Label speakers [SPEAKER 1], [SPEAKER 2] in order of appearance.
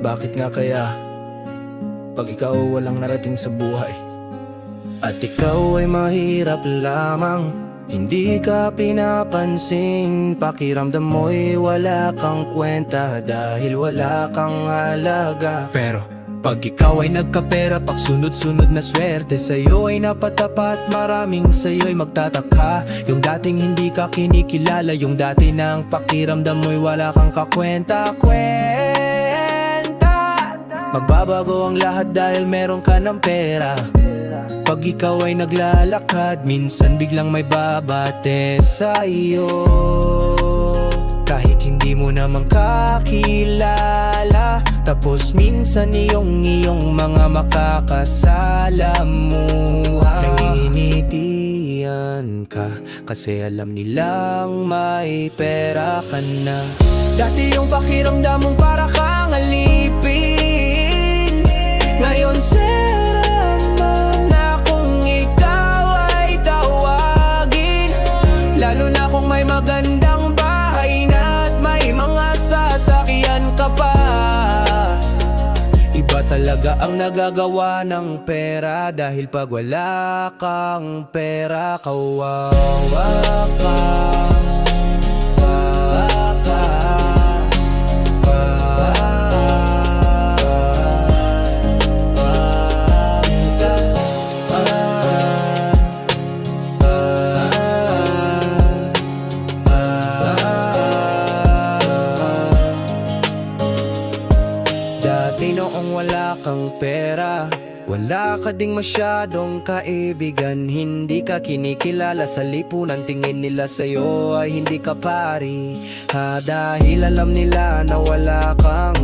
[SPEAKER 1] Bakit nga kaya pag ikaw walang narating sa buhay at ikaw ay mahirap lamang, hindi ka pinapansin, pakiramdam mo'y wala kang kwenta dahil wala kang halaga. Pero pag ikaw ay nagkapera, pag sunod-sunod na swerte sa'yo ay napatapat, maraming sa'yo'y magtataka. Yung dating hindi ka kinikilala, yung dati nang pakiramdam mo'y wala kang kakwenta-kwenta. Magbabago ang lahat dahil meron ka ng pera. Pag ikaw ay naglalakad, minsan biglang may babate sa iyo, kahit hindi mo naman kakilala. Tapos minsan iyong mga makakasalamuha, nanginginitian ka kasi alam nilang may pera ka na. Dati yung pakiramdam mong para kang alipin, ngayon seramam na kung ikaw ay tawagin. Lalo na kung may magandang bahay na at may mga sasakyan ka pa. Iba talaga ang nagagawa ng pera, dahil pag wala kang pera, kawawa ka. Dati noong wala kang pera, wala ka ding masyadong kaibigan, hindi ka kinikilala sa lipunan, tingin nila sa'yo ay hindi ka pari. Dahil alam nila na wala kang